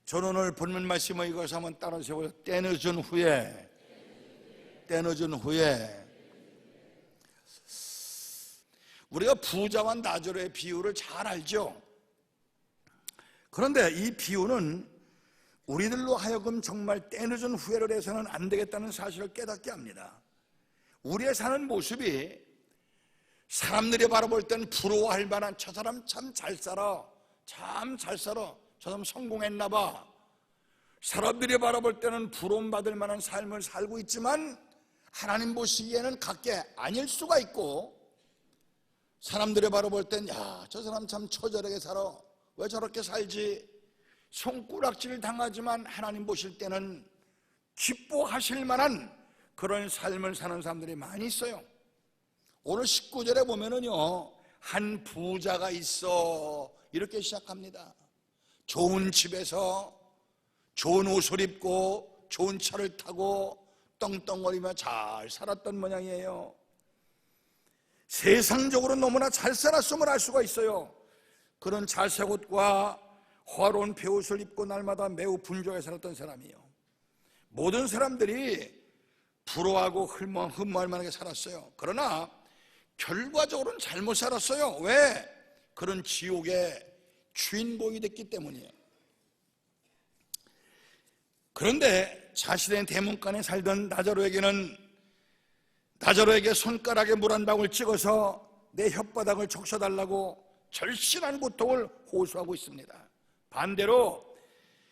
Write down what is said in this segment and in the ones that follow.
저는 오늘 본문 말씀을 이것을 한번 따라서 때늦은 후에 우리가 부자와 나저로의 비유를 잘 알죠. 그런데 이 비유는 우리들로 하여금 정말 때늦은 후회를 해서는 안 되겠다는 사실을 깨닫게 합니다. 우리의 사는 모습이 사람들이 바라볼 땐 부러워할 만한, 저 사람 참 잘 살아, 저 사람 성공했나 봐. 사람들이 바라볼 때는 부러움받을 만한 삶을 살고 있지만 하나님 보시기에는 각계 아닐 수가 있고, 사람들이 바라볼 땐 야, 저 사람 참 처절하게 살아, 왜 저렇게 살지, 손가락질 당하지만 하나님 보실 때는 기뻐하실 만한 그런 삶을 사는 사람들이 많이 있어요. 오늘 19절에 보면은요, 한 부자가 있어 이렇게 시작합니다. 좋은 집에서 좋은 옷을 입고 좋은 차를 타고 떵떵거리며 잘 살았던 모양이에요. 세상적으로 너무나 잘 살았음을 알 수가 있어요. 그런 자색 옷과 화려한 베옷을 입고 날마다 매우 분주하게 살았던 사람이에요. 모든 사람들이 부러워하고 흠모할 만하게 살았어요. 그러나 결과적으로는 잘못 살았어요. 왜? 그런 지옥의 주인공이 됐기 때문이에요. 그런데 자신의 대문간에 살던 나자로에게 손가락에 물 한 방울 찍어서 내 혓바닥을 적셔달라고 절실한 고통을 호소하고 있습니다. 반대로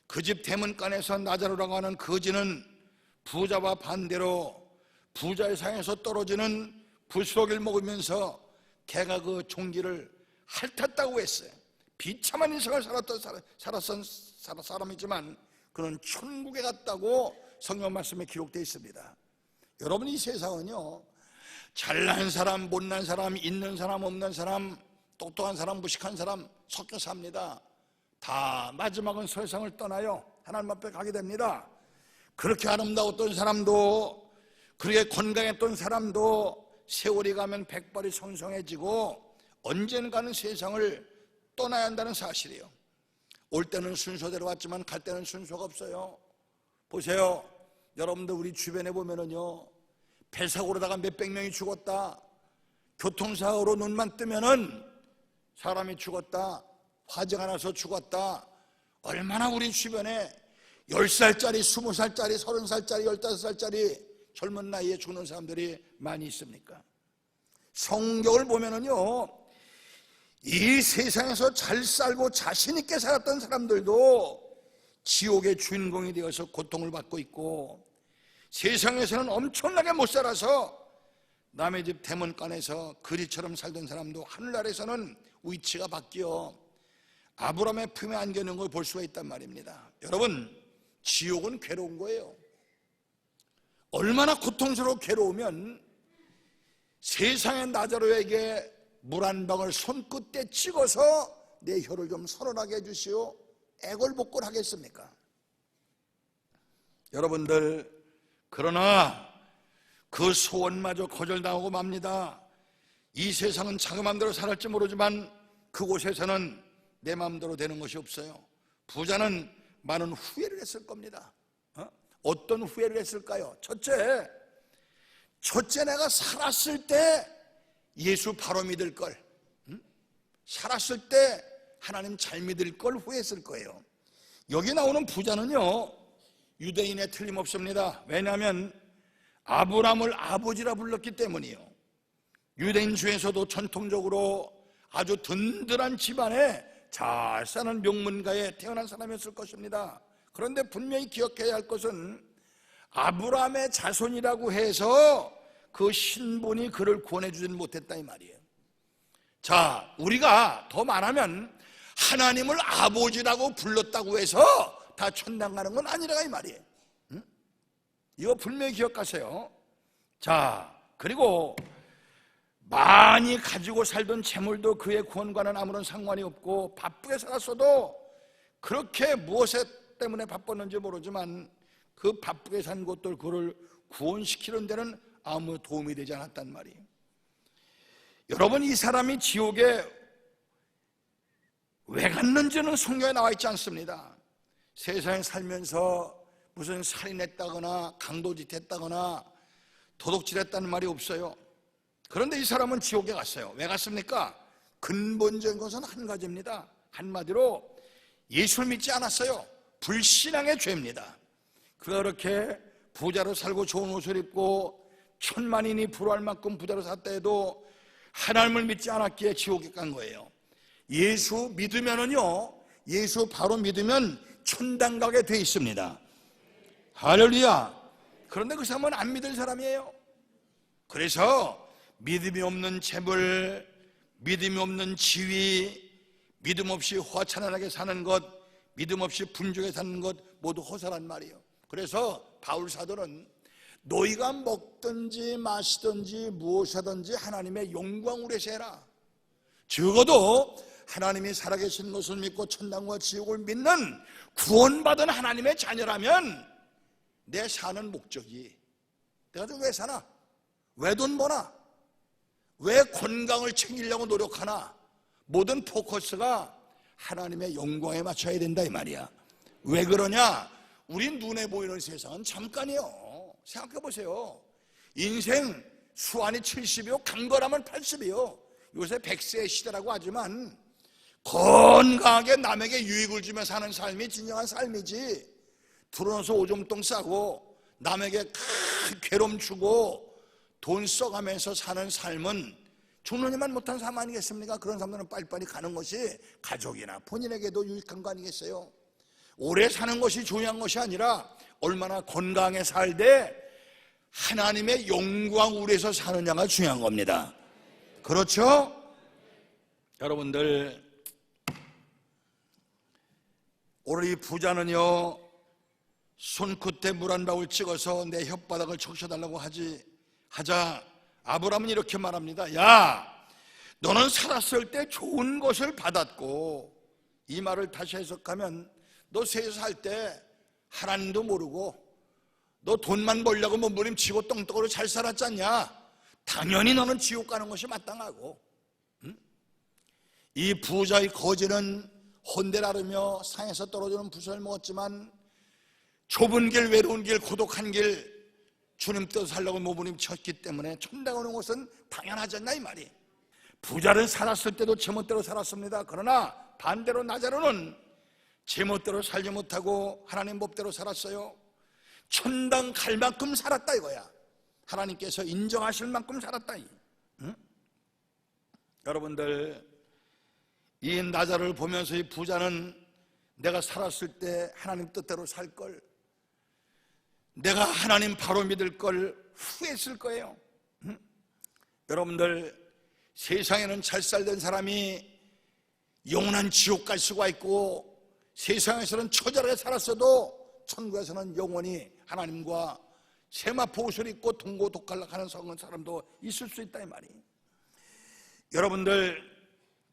그 집 대문간에서 나자로라고 하는 거지는 부자와 반대로 부자의 상에서 떨어지는 부스러기를 먹으면서 걔가 그 종기를 핥았다고 했어요. 비참한 인생을 살았던 사람이지만 그는 천국에 갔다고 성경 말씀에 기록되어 있습니다. 여러분, 이 세상은요, 잘난 사람, 못난 사람, 있는 사람, 없는 사람, 똑똑한 사람, 무식한 사람 섞여 삽니다. 다 마지막은 세상을 떠나요. 하나님 앞에 가게 됩니다. 그렇게 아름다웠던 사람도, 그렇게 건강했던 사람도 세월이 가면 백발이 성성해지고 언젠가는 세상을 떠나야 한다는 사실이에요. 올 때는 순서대로 왔지만 갈 때는 순서가 없어요. 보세요, 여러분들 우리 주변에 보면은요, 배사고로다가 몇백 명이 죽었다, 교통사고로 눈만 뜨면은 사람이 죽었다, 화재가 나서 죽었다, 얼마나 우리 주변에 10살짜리, 20살짜리, 30살짜리, 15살짜리 젊은 나이에 죽는 사람들이 많이 있습니까? 성경을 보면은요, 이 세상에서 잘 살고 자신 있게 살았던 사람들도 지옥의 주인공이 되어서 고통을 받고 있고, 세상에서는 엄청나게 못 살아서 남의 집 대문간에서 거지처럼 살던 사람도 하늘나라에서는 위치가 바뀌어 아브라함의 품에 안겨 있는 걸 볼 수가 있단 말입니다. 여러분, 지옥은 괴로운 거예요. 얼마나 고통스러워 괴로우면 세상의 나자로에게 물 한 방울 손끝에 찍어서 내 혀를 좀 선언하게 해주시오, 애걸복걸 하겠습니까? 여러분들, 그러나 그 소원마저 거절당하고 맙니다. 이 세상은 자기 마음대로 살았지 모르지만 그곳에서는 내 마음대로 되는 것이 없어요. 부자는 많은 후회를 했을 겁니다. 어떤 후회를 했을까요? 첫째, 내가 살았을 때 예수 바로 믿을 걸, 살았을 때 하나님 잘 믿을 걸 후회했을 거예요. 여기 나오는 부자는요, 유대인에 틀림없습니다. 왜냐하면 아브라함을 아버지라 불렀기 때문이에요. 유대인 중에서도 전통적으로 아주 든든한 집안에 잘 사는 명문가에 태어난 사람이었을 것입니다. 그런데 분명히 기억해야 할 것은 아브라함의 자손이라고 해서 그 신분이 그를 구원해주지는 못했다 이 말이에요. 자, 우리가 더 말하면 하나님을 아버지라고 불렀다고 해서 다 천당 가는 건 아니라 이 말이에요. 이거 분명히 기억하세요. 자, 그리고 많이 가지고 살던 재물도 그의 구원과는 아무런 상관이 없고, 바쁘게 살았어도 그렇게 무엇에 때문에 바빴는지 모르지만 그 바쁘게 산 것들 그를 구원시키는 데는 아무 도움이 되지 않았단 말이에요. 여러분, 이 사람이 지옥에 왜 갔는지는 성경에 나와 있지 않습니다. 세상에 살면서 무슨 살인했다거나 강도짓했다거나 도둑질했다는 말이 없어요. 그런데 이 사람은 지옥에 갔어요. 왜 갔습니까? 근본적인 것은 한 가지입니다. 한마디로 예수를 믿지 않았어요. 불신앙의 죄입니다. 그가 그렇게 부자로 살고 좋은 옷을 입고 천만인이 부러워할 만큼 부자로 샀다 해도 하나님을 믿지 않았기에 지옥에 간 거예요. 예수 믿으면은요, 예수 바로 믿으면 천당 가게 돼 있습니다. 할렐루야. 그런데 그 사람은 안 믿을 사람이에요. 그래서 믿음이 없는 재물, 믿음이 없는 지위, 믿음 없이 화천하게 사는 것, 믿음 없이 분주하게 사는 것 모두 허사란 말이에요. 그래서 바울 사도는 너희가 먹든지 마시든지 무엇하든지 하나님의 영광을 위해서 해라. 적어도 하나님이 살아계신 것을 믿고 천당과 지옥을 믿는 구원받은 하나님의 자녀라면 내 사는 목적이, 내가 왜 사나? 왜 돈 버나? 왜 건강을 챙기려고 노력하나? 모든 포커스가 하나님의 영광에 맞춰야 된다 이 말이야. 왜 그러냐? 우리 눈에 보이는 세상은 잠깐이요. 생각해 보세요. 인생 수완이 70이요 강건하면 80이요 요새 100세의 시대라고 하지만 건강하게 남에게 유익을 주며 사는 삶이 진정한 삶이지, 들어놓아서 오줌똥 싸고 남에게 큰 괴로움 주고 돈 써가면서 사는 삶은 주님만 못한 삶 아니겠습니까? 그런 사람들은 빨리빨리 가는 것이 가족이나 본인에게도 유익한 거 아니겠어요? 오래 사는 것이 중요한 것이 아니라 얼마나 건강하게 살되 하나님의 영광을 위해서 사느냐가 중요한 겁니다. 그렇죠? 여러분들, 오늘 이 부자는요, 손끝에 물 한 방울 찍어서 내 혓바닥을 적셔달라고 하자 아브라함은 이렇게 말합니다. 야, 너는 살았을 때 좋은 것을 받았고, 이 말을 다시 해석하면 너 세상 살 때 하나님도 모르고 너 돈만 벌려고 몸부림치고 똥떡으로 잘 살았잖냐? 당연히 너는 지옥 가는 것이 마땅하고, 응? 이 부자의 거지는 혼대를 앓으며 상에서 떨어지는 부서를 먹었지만 좁은 길, 외로운 길, 고독한 길 주님 뜻 살려고 몸부림쳤기 때문에 천당 오는 것은 당연하지 않나 이 말이. 부자는 살았을 때도 제멋대로 살았습니다. 그러나 반대로 나자로는 제멋대로 살지 못하고 하나님 법대로 살았어요. 천당 갈 만큼 살았다 이거야. 하나님께서 인정하실 만큼 살았다. 응? 여러분들, 이 나자를 보면서 이 부자는 내가 살았을 때 하나님 뜻대로 살 걸, 내가 하나님 바로 믿을 걸 후회했을 거예요. 응? 여러분들, 세상에는 잘 살던 사람이 영원한 지옥 갈 수가 있고, 세상에서는 처절하게 살았어도 천국에서는 영원히 하나님과 세마포 옷을 입고 동고독할락하는 사람도 있을 수 있다 이 말이. 여러분들,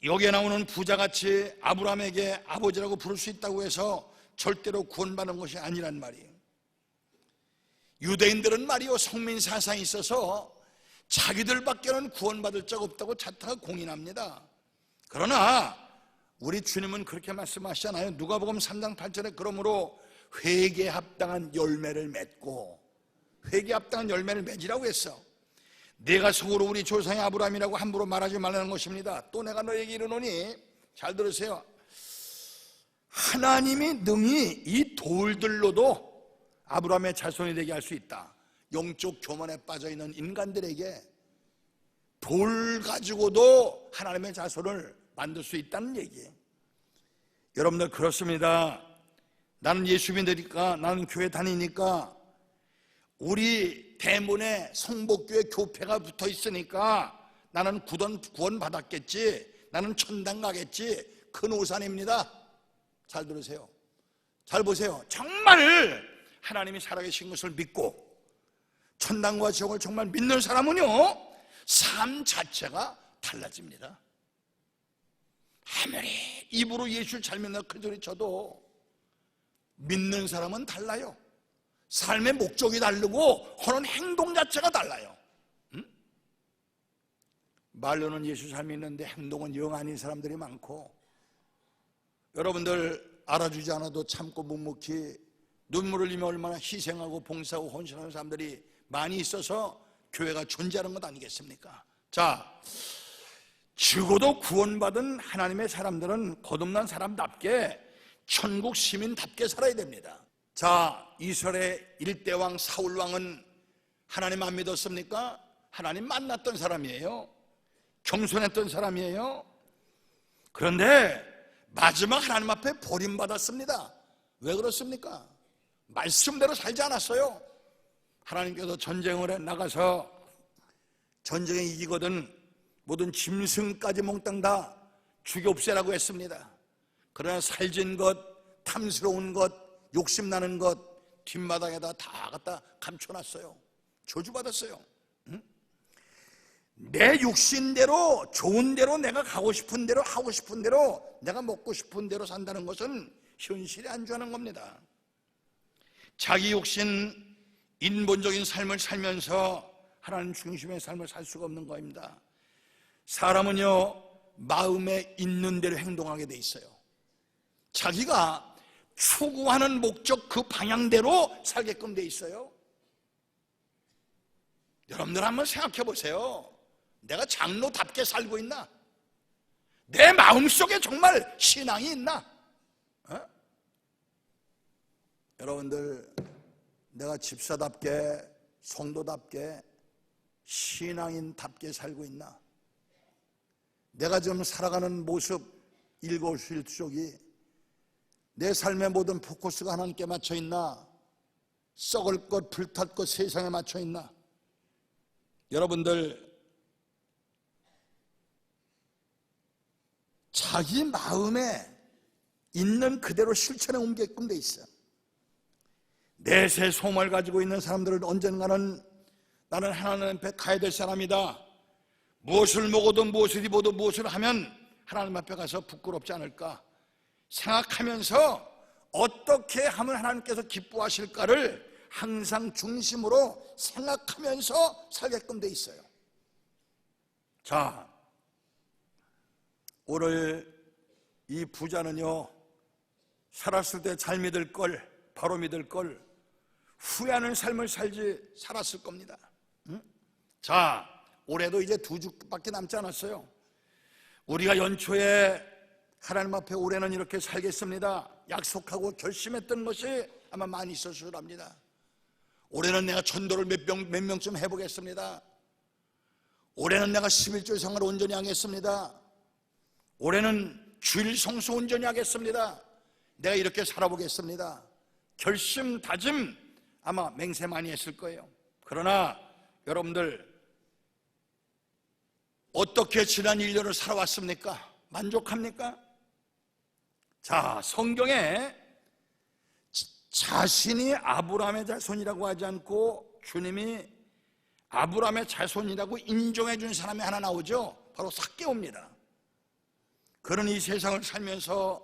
여기에 나오는 부자같이 아브라함에게 아버지라고 부를 수 있다고 해서 절대로 구원받는 것이 아니란 말이에요. 유대인들은 말이요, 성민 사상이 있어서 자기들밖에는 구원받을 자가 없다고 자타가 공인합니다. 그러나 우리 주님은 그렇게 말씀하시잖아요. 누가복음 3장 8절에 그러므로 회개에 합당한 열매를 맺고, 회개에 합당한 열매를 맺으라고 했어. 내가 속으로 우리 조상의 아브라함이라고 함부로 말하지 말라는 것입니다. 또 내가 너에게 이르노니, 잘 들으세요, 하나님이 능히 이 돌들로도 아브라함의 자손이 되게 할 수 있다. 영적 교만에 빠져있는 인간들에게 돌 가지고도 하나님의 자손을 만들 수 있다는 얘기예요. 여러분들, 그렇습니다. 나는 예수 믿으니까, 나는 교회 다니니까, 우리 대문에 성복교회 교패가 붙어 있으니까 나는 구원 받았겠지, 나는 천당 가겠지. 큰 오산입니다. 잘 들으세요. 잘 보세요. 정말 하나님이 살아계신 것을 믿고 천당과 지옥을 정말 믿는 사람은요, 삶 자체가 달라집니다. 아무리 입으로 예수를 잘 믿는다 그 소리 쳐도 믿는 사람은 달라요. 삶의 목적이 다르고 하는 행동 자체가 달라요. 응? 말로는 예수 잘 믿는데 행동은 영 아닌 사람들이 많고, 여러분들, 알아주지 않아도 참고 묵묵히 눈물을 흘리며 얼마나 희생하고 봉사하고 헌신하는 사람들이 많이 있어서 교회가 존재하는 것 아니겠습니까? 자, 죽어도 구원받은 하나님의 사람들은 거듭난 사람답게 천국 시민답게 살아야 됩니다. 자, 이스라엘의 일대왕 사울왕은 하나님 안 믿었습니까? 하나님 만났던 사람이에요. 겸손했던 사람이에요. 그런데 마지막 하나님 앞에 버림받았습니다. 왜 그렇습니까? 말씀대로 살지 않았어요. 하나님께서 전쟁을 나가서 전쟁에 이기거든 모든 짐승까지 몽땅 다 죽여 없애라고 했습니다. 그러나 살진 것, 탐스러운 것, 욕심나는 것 뒷마당에다 다 갖다 감춰놨어요. 저주받았어요. 응? 내 육신대로 좋은 대로 내가 가고 싶은 대로 하고 싶은 대로 내가 먹고 싶은 대로 산다는 것은 현실에 안주하는 겁니다. 자기 욕심 인본적인 삶을 살면서 하나님 중심의 삶을 살 수가 없는 겁니다. 사람은요 마음에 있는 대로 행동하게 돼 있어요. 자기가 추구하는 목적 그 방향대로 살게끔 돼 있어요. 여러분들 한번 생각해 보세요. 내가 장로답게 살고 있나? 내 마음속에 정말 신앙이 있나? 여러분들, 내가 집사답게 성도답게 신앙인답게 살고 있나? 내가 지금 살아가는 모습 일거수일투족이 내 삶의 모든 포커스가 하나님께 맞춰 있나? 썩을 것 불탈 것 세상에 맞춰 있나? 여러분들, 자기 마음에 있는 그대로 실천에 옮게끔 돼 있어요. 내세 소망을 가지고 있는 사람들은 언젠가는 나는 하나님 앞에 가야 될 사람이다. 무엇을 먹어도 무엇을 입어도 무엇을 하면 하나님 앞에 가서 부끄럽지 않을까 생각하면서 어떻게 하면 하나님께서 기뻐하실까를 항상 중심으로 생각하면서 살게끔 돼 있어요. 자, 오늘 이 부자는요 살았을 때 잘 믿을 걸, 바로 믿을 걸 후회하는 삶을 살았을 겁니다. 응? 자, 올해도 이제 2주밖에 남지 않았어요. 우리가 연초에 하나님 앞에 올해는 이렇게 살겠습니다 약속하고 결심했던 것이 아마 많이 있었을 겁니다. 올해는 내가 전도를 몇 명쯤 해보겠습니다. 올해는 내가 11조 생활을 온전히 하겠습니다. 올해는 주일 성수 온전히 하겠습니다. 내가 이렇게 살아보겠습니다. 결심, 다짐 아마 맹세 많이 했을 거예요. 그러나 여러분들 어떻게 지난 1년을 살아왔습니까? 만족합니까? 자, 성경에 자신이 아브라함의 자손이라고 하지 않고 주님이 아브라함의 자손이라고 인정해 준 사람이 하나 나오죠. 바로 삭개오입니다. 그는 이 세상을 살면서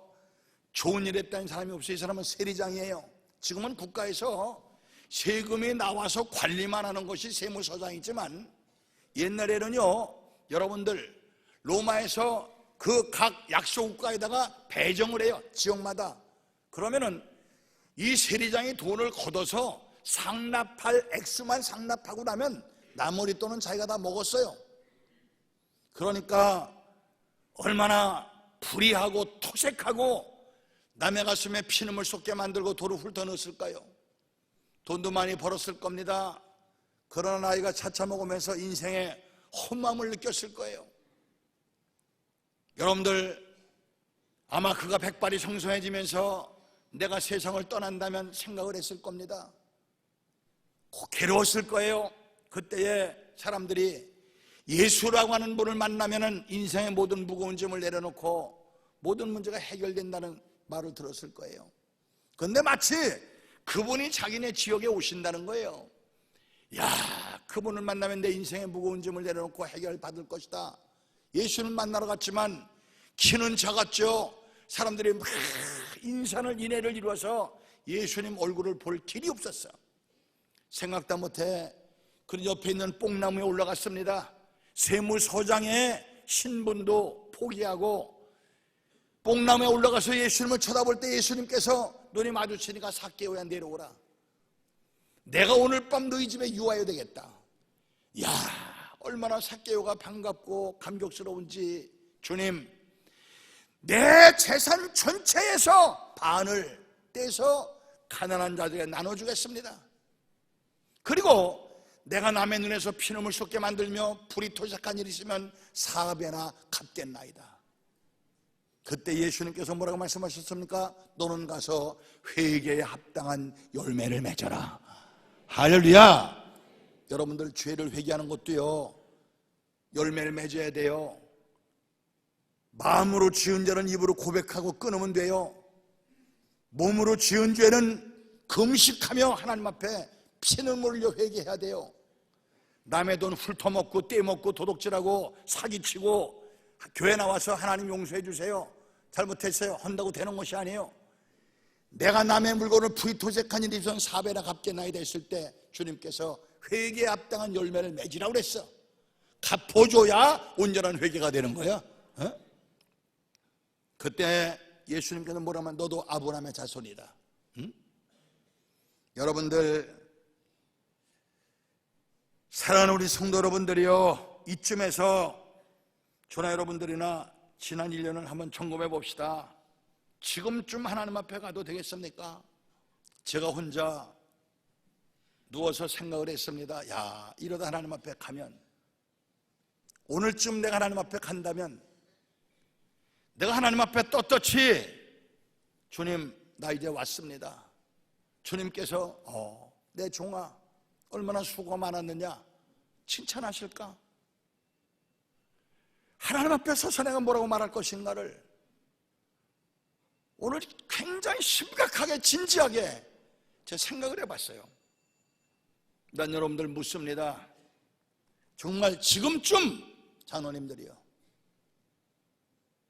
좋은 일 했다는 사람이 없어요. 이 사람은 세리장이에요. 지금은 국가에서 세금이 나와서 관리만 하는 것이 세무서장이지만 옛날에는요 여러분들 로마에서 그 각 약소국가에다가 배정을 해요. 지역마다. 그러면은 이 세리장이 돈을 걷어서 상납할 액수만 상납하고 나면 나머지 돈은 자기가 다 먹었어요. 그러니까 얼마나 불의하고 토색하고 남의 가슴에 피눈물 쏟게 만들고 돌을 훑어넣었을까요? 돈도 많이 벌었을 겁니다. 그러나 나이가 차차 먹으면서 인생에 험함을 느꼈을 거예요. 여러분들 아마 그가 백발이 성성해지면서 내가 세상을 떠난다면 생각을 했을 겁니다. 괴로웠을 거예요. 그때에 사람들이 예수라고 하는 분을 만나면 인생의 모든 무거운 짐을 내려놓고 모든 문제가 해결된다는 말을 들었을 거예요. 그런데 마치 그분이 자기네 지역에 오신다는 거예요. 야, 그분을 만나면 내 인생의 무거운 짐을 내려놓고 해결받을 것이다. 예수는 만나러 갔지만 키는 작았죠. 사람들이 막 인산을 인해를 이루어서 예수님 얼굴을 볼 길이 없었어요. 생각도 못해 그 옆에 있는 뽕나무에 올라갔습니다. 세무서장의 신분도 포기하고 뽕나무에 올라가서 예수님을 쳐다볼 때 예수님께서 눈이 마주치니까 삭개오야 내려오라. 내가 오늘 밤 너희 집에 유하여 되겠다. 야, 얼마나 삭개오가 반갑고 감격스러운지. 주님, 내 재산 전체에서 반을 떼서 가난한 자들에게 나눠주겠습니다. 그리고 내가 남의 눈에서 피눈물 쏟게 만들며 불이 토작한 일이 있으면 4배나 갚겠나이다. 그때 예수님께서 뭐라고 말씀하셨습니까? 너는 가서 회개에 합당한 열매를 맺어라. 할렐루야. 여러분들 죄를 회개하는 것도요, 열매를 맺어야 돼요. 마음으로 지은 죄는 입으로 고백하고 끊으면 돼요. 몸으로 지은 죄는 금식하며 하나님 앞에 피눈물을 흘려 회개해야 돼요. 남의 돈 훑어먹고 떼먹고 도둑질하고 사기치고 교회 나와서 하나님 용서해 주세요, 잘못했어요 한다고 되는 것이 아니에요. 내가 남의 물건을 불이토색한 일이 있으면 4배나 갚겠나이다 했을 때 주님께서 회개에 합당한 열매를 맺으라고 그랬어. 갚아줘야 온전한 회개가 되는 거야. 그때 예수님께서 뭐라 하면 너도 아브라함의 자손이다. 여러분들, 사랑하는 우리 성도 여러분들이요, 이쯤에서 저나 여러분들이나 지난 1년을 한번 점검해 봅시다. 지금쯤 하나님 앞에 가도 되겠습니까? 제가 혼자 누워서 생각을 했습니다. 야, 이러다 하나님 앞에 가면, 오늘쯤 내가 하나님 앞에 간다면 내가 하나님 앞에 떳떳이 주님, 나 이제 왔습니다. 주님께서 내 종아 얼마나 수고가 많았느냐 칭찬하실까? 하나님 앞에 서서 내가 뭐라고 말할 것인가를 오늘 굉장히 심각하게 진지하게 제 생각을 해봤어요. 난 여러분들 묻습니다. 정말 지금쯤 장로님들이요,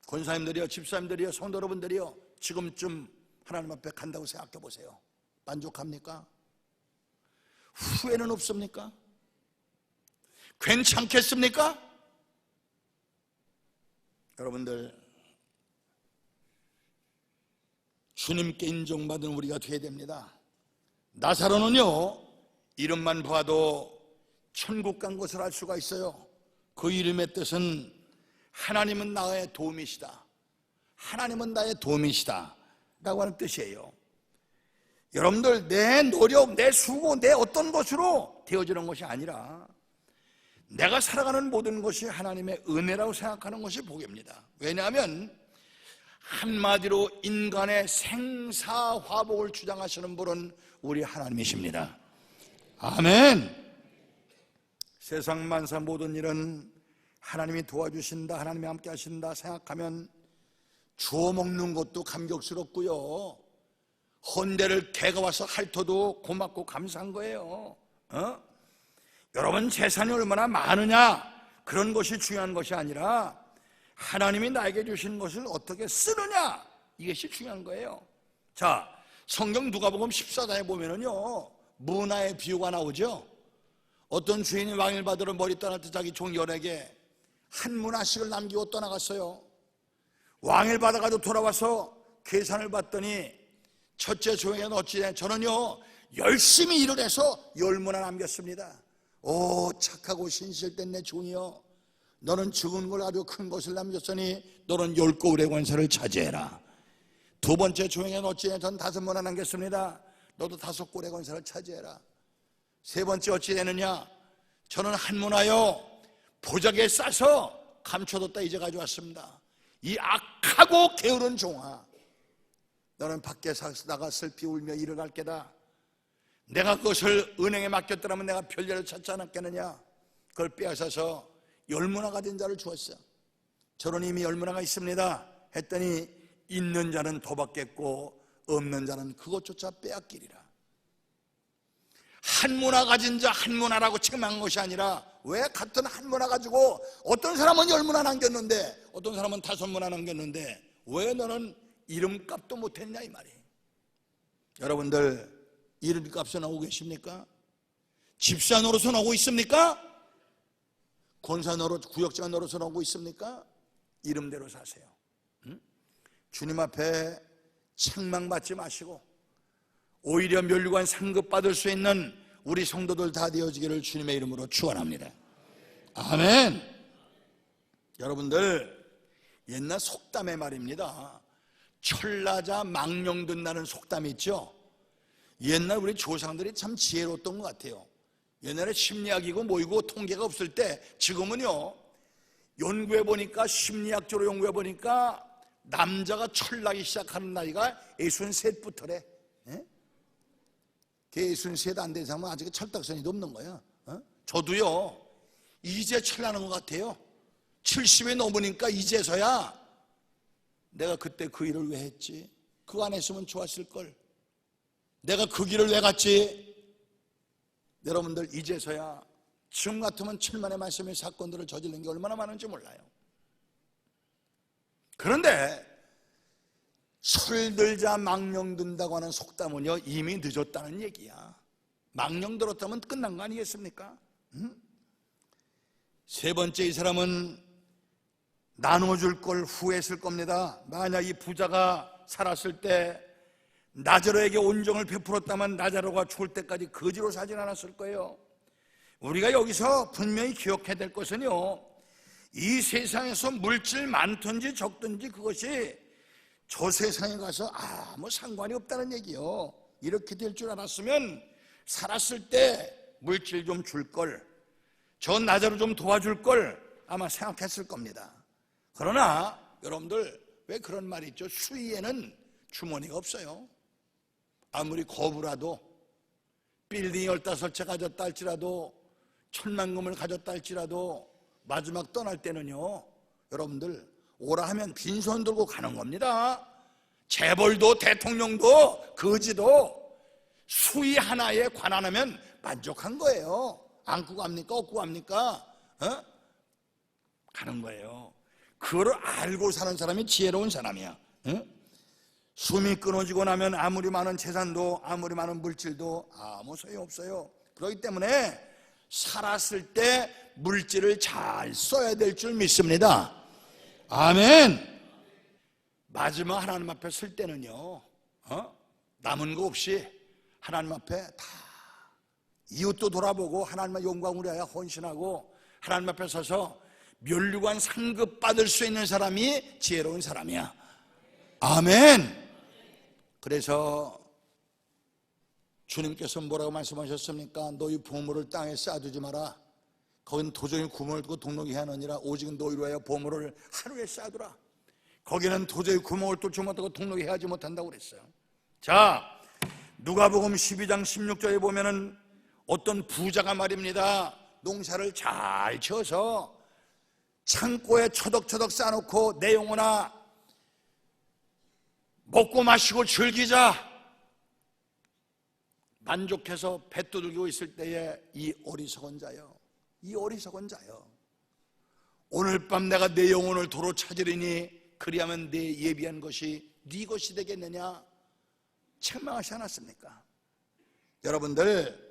권사님들이요, 집사님들이요, 성도 여러분들이요, 지금쯤 하나님 앞에 간다고 생각해 보세요. 만족합니까? 후회는 없습니까? 괜찮겠습니까? 여러분들, 주님께 인정받은 우리가 되어야 됩니다. 나사로는요, 이름만 봐도 천국 간 것을 알 수가 있어요. 그 이름의 뜻은 하나님은 나의 도움이시다, 하나님은 나의 도움이시다 라고 하는 뜻이에요. 여러분들, 내 노력, 내 수고, 내 어떤 것으로 되어지는 것이 아니라 내가 살아가는 모든 것이 하나님의 은혜라고 생각하는 것이 복입니다. 왜냐하면 한마디로 인간의 생사화복을 주장하시는 분은 우리 하나님이십니다. 아멘. 세상 만사 모든 일은 하나님이 도와주신다, 하나님이 함께 하신다 생각하면 주워 먹는 것도 감격스럽고요, 헌대를 개가 와서 핥아도 고맙고 감사한 거예요. 여러분, 재산이 얼마나 많으냐 그런 것이 중요한 것이 아니라 하나님이 나에게 주신 것을 어떻게 쓰느냐, 이것이 중요한 거예요. 자, 성경 누가복음 14장에 보면은요, 문화의 비유가 나오죠. 어떤 주인이 왕을 받으러 머리 떠날 때 자기 종 열에게 한 문화씩을 남기고 떠나갔어요. 왕을 받아가지고 돌아와서 계산을 봤더니 첫째 종에게는 어찌돼? 저는요 열심히 일을 해서 10문화 남겼습니다. 오, 착하고 신실된 내 종이여, 너는 적은 걸 아주 큰 것을 남겼으니 너는 10고울의 권세를 차지해라. 두 번째 종에게는 어찌돼? 전 5문화 남겼습니다. 너도 5고울의 권세를 차지해라. 세 번째 어찌 되느냐? 저는 한 문화요 보자기에 싸서 감춰뒀다 이제 가져왔습니다. 이 악하고 게으른 종아, 너는 밖에 나가 슬피 울며 일을 할 게다. 내가 그것을 은행에 맡겼더라면 내가 별일을 찾지 않았겠느냐? 그걸 빼앗아서 10문화가 된 자를 주었어. 저는 이미 10문화가 있습니다 했더니 있는 자는 더 받겠고 없는 자는 그것조차 빼앗기리라. 한 문화 가진 자 한 문화라고 책망한 것이 아니라, 왜 같은 한 문화 가지고 어떤 사람은 10문화 남겼는데 어떤 사람은 5문화 남겼는데 왜 너는 이름값도 못했냐 이 말이에요. 여러분들, 이름값은 하고 계십니까? 집사 노릇은 하고 있습니까? 권사 노릇, 구역장 노릇은 하고 있습니까? 이름대로 사세요. 주님 앞에 책망받지 마시고 오히려 멸류관 상급받을 수 있는 우리 성도들 다 되어지기를 주님의 이름으로 축원합니다. 아멘. 여러분들, 옛날 속담의 말입니다. 철나자 망령 든다는 속담이 있죠. 옛날 우리 조상들이 참 지혜로웠던 것 같아요. 옛날에 심리학이고 뭐이고 통계가 없을 때, 지금은요 연구해보니까, 심리학적으로 연구해보니까 남자가 철나기 시작하는 나이가 63부터래. 예? 63 안 된 사람은 아직 철딱서니도 없는 거야. 저도요 이제 철나는 것 같아요. 70이 넘으니까 이제서야 내가 그때 그 일을 왜 했지? 그거 안 했으면 좋았을걸. 내가 그 길을 왜 갔지? 여러분들, 이제서야 지금 같으면 천만의 말씀의 사건들을 저지른 게 얼마나 많은지 몰라요. 그런데 철들자 망령 든다고 하는 속담은요 이미 늦었다는 얘기야. 망령 들었다면 끝난 거 아니겠습니까? 세 번째, 이 사람은 나눠줄 걸 후회했을 겁니다. 만약 이 부자가 살았을 때 나자로에게 온정을 베풀었다면 나자로가 죽을 때까지 거지로 살진 않았을 거예요. 우리가 여기서 분명히 기억해야 될 것은요, 이 세상에서 물질 많든지 적든지 그것이 저 세상에 가서 아무 상관이 없다는 얘기요. 이렇게 될 줄 알았으면 살았을 때 물질 좀 줄 걸, 저 나자로 좀 도와줄 걸 아마 생각했을 겁니다. 그러나 여러분들, 왜 그런 말이 있죠? 수위에는 주머니가 없어요. 아무리 거부라도, 빌딩 15채 가졌다 할지라도, 천만금을 가졌다 할지라도 마지막 떠날 때는요, 여러분들 오라 하면 빈손 들고 가는 겁니다. 재벌도 대통령도 거지도 수위 하나에 관한하면 만족한 거예요. 안고 갑니까? 업고 갑니까? 가는 거예요. 그거를 알고 사는 사람이 지혜로운 사람이야. 숨이 끊어지고 나면 아무리 많은 재산도 아무리 많은 물질도 아무 소용없어요. 그렇기 때문에 살았을 때 물질을 잘 써야 될 줄 믿습니다. 아멘. 마지막 하나님 앞에 설 때는요, 남은 거 없이 하나님 앞에 다 이웃도 돌아보고 하나님의 영광을 위하여 헌신하고 하나님 앞에 서서 멸류관 상급 받을 수 있는 사람이 지혜로운 사람이야. 아멘. 그래서 주님께서 뭐라고 말씀하셨습니까? 너희 보물을 땅에 쌓아두지 마라. 거긴 도저히 구멍을 뚫고 동록이 하느니라. 오직 너희로 하여 보물을 하루에 쌓아두라. 거기는 도저히 구멍을 뚫지 못하고 동록이 하지 못한다고 그랬어요. 자, 누가복음 12장 16절에 보면은 어떤 부자가 말입니다, 농사를 잘 지어서 창고에 처덕처덕 쌓아놓고 내 영혼아 먹고 마시고 즐기자 만족해서 배 두들기고 있을 때에 이 어리석은 자요, 이 어리석은 자요, 오늘 밤 내가 내 영혼을 도로 찾으리니 그리하면 내 예비한 것이 네 것이 되겠느냐 책망하지 않았습니까? 여러분들,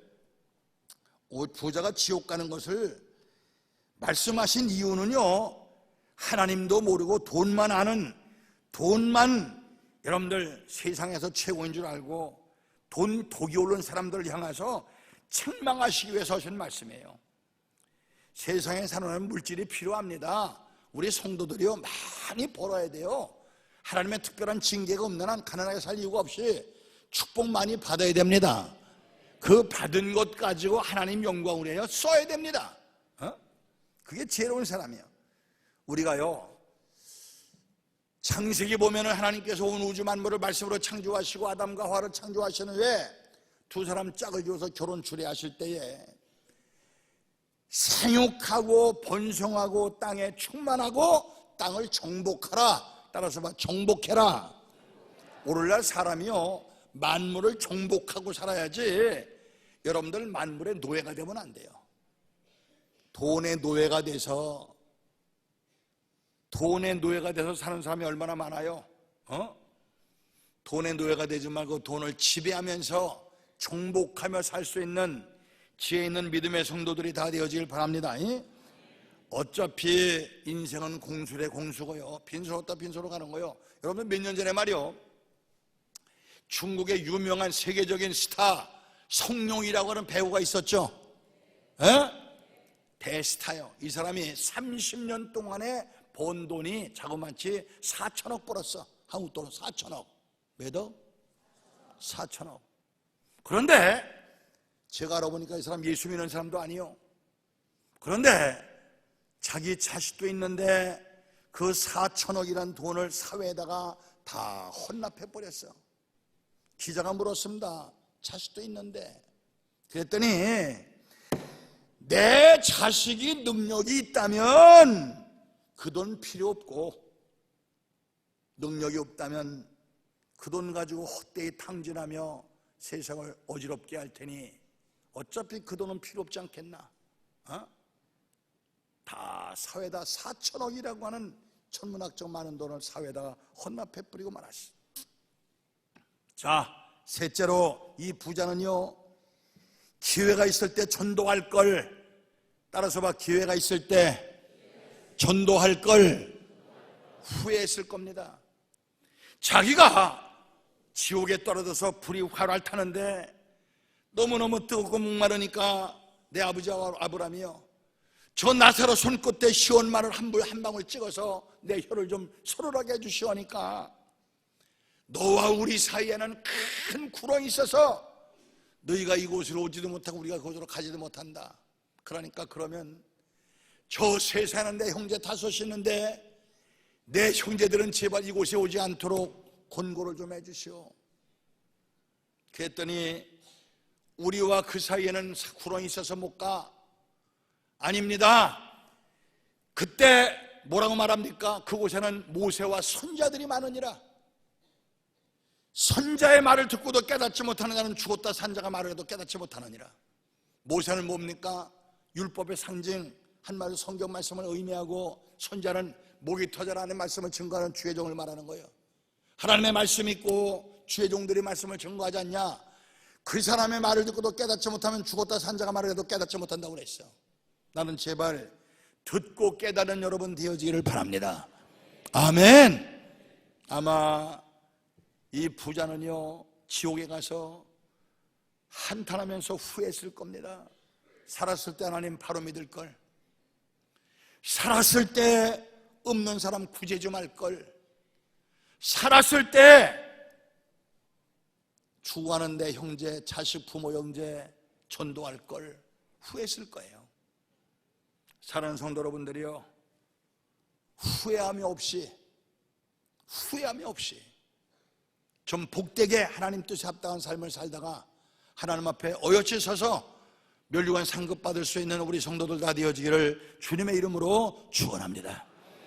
부자가 지옥 가는 것을 말씀하신 이유는요, 하나님도 모르고 돈만 아는, 돈만 여러분들 세상에서 최고인 줄 알고 돈 독이 오른 사람들을 향해서 책망하시기 위해서 하신 말씀이에요. 세상에 사는 물질이 필요합니다. 우리 성도들이요 많이 벌어야 돼요. 하나님의 특별한 징계가 없는 한 가난하게 살 이유가 없이 축복 많이 받아야 됩니다. 그 받은 것 가지고 하나님 영광을 위하여 써야 됩니다. 그게 지혜로운 사람이에요. 우리가요 창세기 보면은 하나님께서 온 우주 만물을 말씀으로 창조하시고 아담과 하와를 창조하시는 후에 두 사람 짝을 지어서 결혼 주례하실 때에 생육하고 번성하고 땅에 충만하고 땅을 정복하라. 따라서 봐, 정복해라. 오늘날 사람이요 만물을 정복하고 살아야지 여러분들 만물의 노예가 되면 안 돼요. 돈의 노예가 돼서 사는 사람이 얼마나 많아요. 돈의 노예가 되지 말고 돈을 지배하면서 정복하며 살 수 있는 지혜 있는 믿음의 성도들이 다 되어지길 바랍니다. 어차피 인생은 공수래 공수고요, 빈소로 왔다 빈소로 가는 거요. 여러분, 몇 년 전에 말이요, 중국의 유명한 세계적인 스타 성룡이라고 하는 배우가 있었죠. 대스타요. 이 사람이 30년 동안에 번 돈이 자그마치 4천억 벌었어. 한국 돈은 4천억. 몇 억? 4천억. 그런데 제가 알아보니까 이 사람 예수 믿는 사람도 아니요. 그런데 자기 자식도 있는데 그 4천억이란 돈을 사회에다가 다 헌납해버렸어. 기자가 물었습니다. 자식도 있는데. 그랬더니 내 자식이 능력이 있다면 그 돈 필요 없고, 능력이 없다면 그 돈 가지고 헛되이 탕진하며 세상을 어지럽게 할 테니 어차피 그 돈은 필요 없지 않겠나. 다 사회에다 4천억이라고 하는 천문학적 많은 돈을 사회에다가 헌납해버리고 말았어. 자, 셋째로 이 부자는요, 기회가 있을 때 전도할 걸, 따라서 봐, 기회가 있을 때 전도할 걸 후회했을 겁니다. 자기가 지옥에 떨어져서 불이 활활 타는데 너무너무 뜨겁고 목마르니까 내 아버지 아브라함이요, 저 나사로 손끝에 시온 말을 한 방울 찍어서 내 혀를 좀 서늘하게 해주시오니까 너와 우리 사이에는 큰 구렁이 있어서 너희가 이곳으로 오지도 못하고 우리가 그곳으로 가지도 못한다. 그러니까 그러면 저 세상에는 내 형제 5이 있는데 내 형제들은 제발 이곳에 오지 않도록 권고를 좀 해주시오. 그랬더니 우리와 그 사이에는 구렁이 있어서 못 가. 아닙니다. 그때 뭐라고 말합니까? 그곳에는 모세와 선자들이 많으니라. 선자의 말을 듣고도 깨닫지 못하는 자는 죽었다 산자가 말을 해도 깨닫지 못하느니라. 모세는 뭡니까? 율법의 상징, 한마디로 성경 말씀을 의미하고, 선자는 목이 터져라는 말씀을 증거하는 주의 종을 말하는 거예요. 하나님의 말씀이 있고 주의 종들이 말씀을 증거하지 않냐? 그 사람의 말을 듣고도 깨닫지 못하면 죽었다 산자가 말을 해도 깨닫지 못한다고 그랬어. 나는 제발 듣고 깨닫는 여러분 되어지기를 바랍니다. 아멘. 아마 이 부자는요, 지옥에 가서 한탄하면서 후회했을 겁니다. 살았을 때 하나님 바로 믿을 걸, 살았을 때 없는 사람 구제 좀 할 걸, 살았을 때 죽어가는 내 형제, 자식, 부모, 형제 전도할 걸 후회했을 거예요. 사랑하는 성도 여러분들이요, 후회함이 없이 좀 복되게 하나님 뜻에 합당한 삶을 살다가 하나님 앞에 어여치 서서 멸류관 상급 받을 수 있는 우리 성도들 다 되어지기를 주님의 이름으로 축원합니다.